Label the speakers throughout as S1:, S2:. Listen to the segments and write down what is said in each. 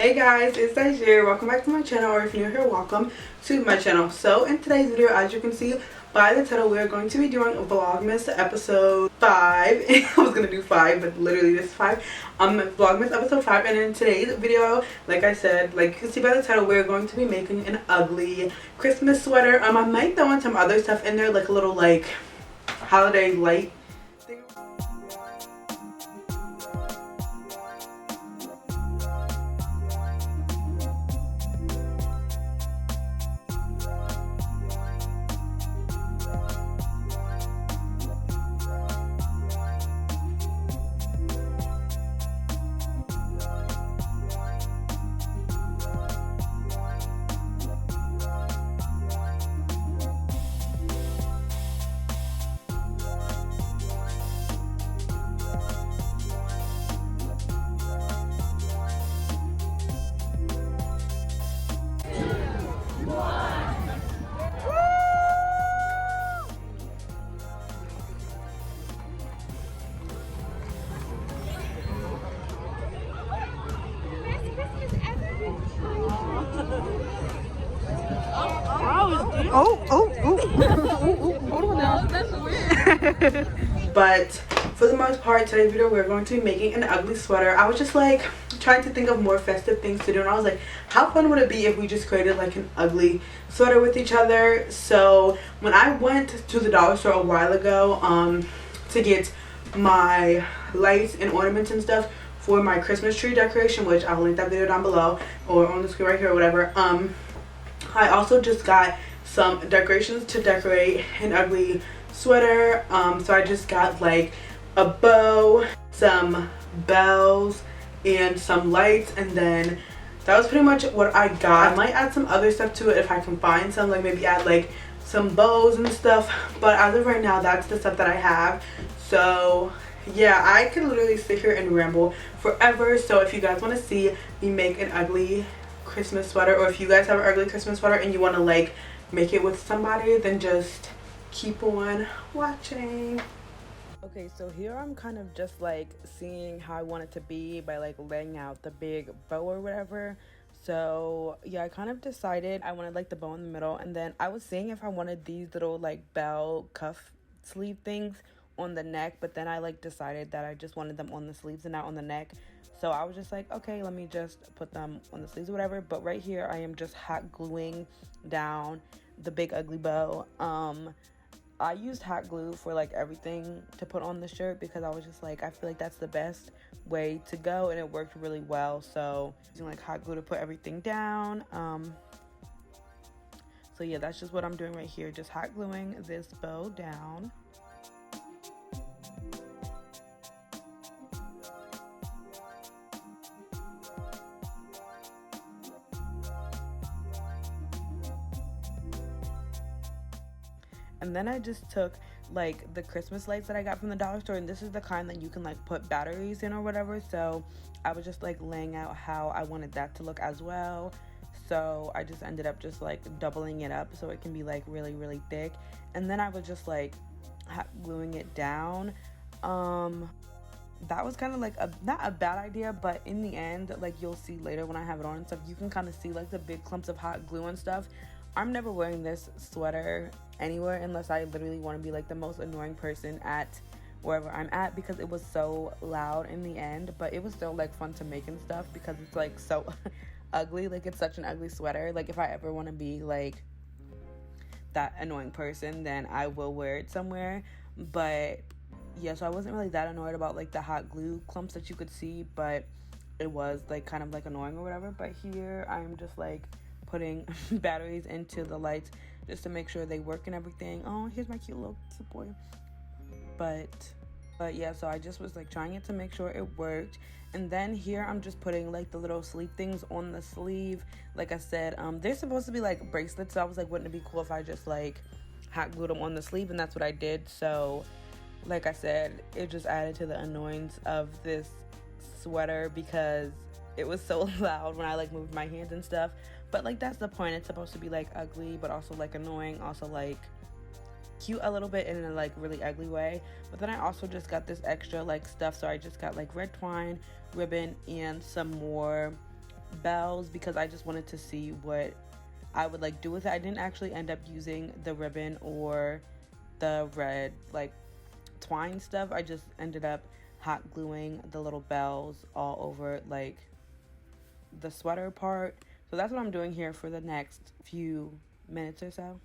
S1: Hey guys, it's Tajir. Welcome back to my channel, or if you're new here, welcome to my channel. So in today's video, as you can see by the title, we're going to be doing Vlogmas episode 5. I was gonna do 5, but literally this is 5. Vlogmas episode 5, and in today's video, like I said, like you can see by the title, we're going to be making an ugly Christmas sweater. I might throw in some other stuff in there, like a little like holiday light thing. Hold on now. That's weird. But for the most part, today's video we're going to be making an ugly sweater. I was just like trying to think of more festive things to do, and I was like, how fun would it be if we just created like an ugly sweater with each other? So when I went to the dollar store a while ago to get my lights and ornaments and stuff for my Christmas tree decoration, which I'll link that video down below or on the screen right here or whatever, I also just got some decorations to decorate an ugly sweater. So I just got like a bow, some bells, and some lights, and then that was pretty much what I got. I might add some other stuff to it if I can find some, like maybe add like some bows and stuff, but as of right now, that's the stuff that I have. So yeah, I could literally sit here and ramble forever. So if you guys want to see me make an ugly Christmas sweater, or if you guys have an ugly Christmas sweater and you want to like make it with somebody, then just keep on watching. Okay, so here I'm kind of just like seeing how I want it to be by like laying out the big bow or whatever. So yeah, I kind of decided I wanted like the bow in the middle, and then I was seeing if I wanted these little like bell cuff sleeve things on the neck, but then I like decided that I just wanted them on the sleeves and not on the neck. So I was just like, okay, let me just put them on the sleeves or whatever. But right here I am just hot gluing down the big ugly bow. I used hot glue for like everything to put on the shirt because I was just like, I feel like that's the best way to go, and it worked really well. So using like hot glue to put everything down. So yeah, that's just what I'm doing right here, just hot gluing this bow down. And then I just took like the Christmas lights that I got from the dollar store, and this is the kind that you can like put batteries in or whatever. So I was just like laying out how I wanted that to look as well. So I just ended up just like doubling it up so it can be like really thick, and then I was just like hot gluing it down. That was kind of like not a bad idea, but in the end, like you'll see later when I have it on and stuff, you can kind of see like the big clumps of hot glue and stuff. I'm never wearing this sweater anywhere unless I literally want to be like the most annoying person at wherever I'm at, because it was so loud in the end. But it was still like fun to make and stuff because it's like so ugly. Like it's such an ugly sweater. Like if I ever want to be like that annoying person, then I will wear it somewhere. But yeah, so I wasn't really that annoyed about like the hot glue clumps that you could see, but it was like kind of like annoying or whatever. But here I'm just like putting batteries into the lights just to make sure they work and everything. Oh, here's my cute boy. But yeah, so I just was like trying it to make sure it worked. And then here I'm just putting like the little sleeve things on the sleeve. Like I said, they're supposed to be like bracelets, so I was like, wouldn't it be cool if I just like hot glued them on the sleeve? And that's what I did. So like I said, it just added to the annoyance of this sweater because it was so loud when I like moved my hands and stuff. But like that's the point. It's supposed to be like ugly but also like annoying, also like cute a little bit in a like really ugly way. But then I also just got this extra like stuff, so I just got like red twine ribbon and some more bells because I just wanted to see what I would like do with it. I didn't actually end up using the ribbon or the red like twine stuff. I just ended up hot gluing the little bells all over like the sweater part. So that's what I'm doing here for the next few minutes or so.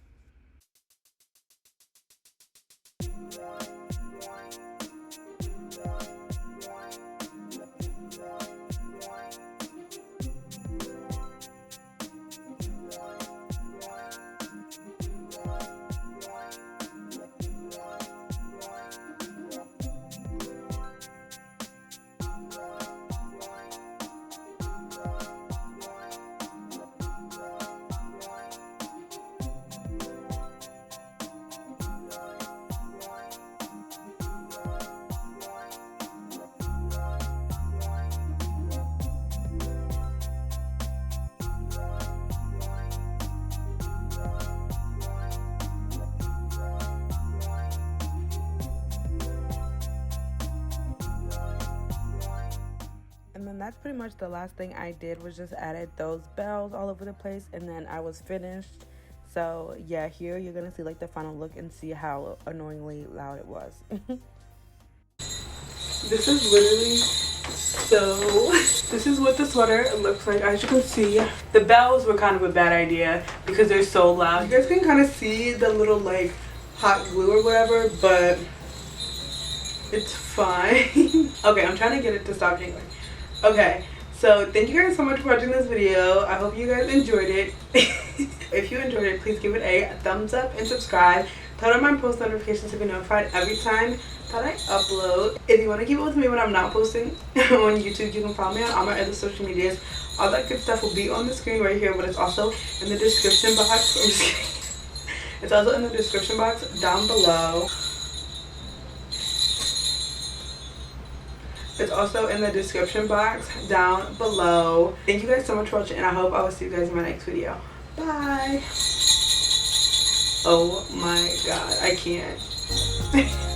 S1: And then that's pretty much the last thing I did, was just added those bells all over the place, and then I was finished. So yeah, here you're gonna see like the final look and see how annoyingly loud it was. This is literally this is what the sweater looks like. As you can see, the bells were kind of a bad idea because they're so loud. You guys can kind of see the little like hot glue or whatever, but it's fine. Okay, I'm trying to get it to stop jingling. Okay, so thank you guys so much for watching this video. I hope you guys enjoyed it. If you enjoyed it, please give it a thumbs up and subscribe. Turn on my post notifications to be notified every time that I upload. If you want to keep up with me when I'm not posting on YouTube, you can follow me on all my other social medias. All that good stuff will be on the screen right here, but it's also in the description box. I'm just kidding. It's also in the description box down below. It's also in the description box down below. Thank you guys so much for watching, and I hope I will see you guys in my next video. Bye. Oh my god, I can't.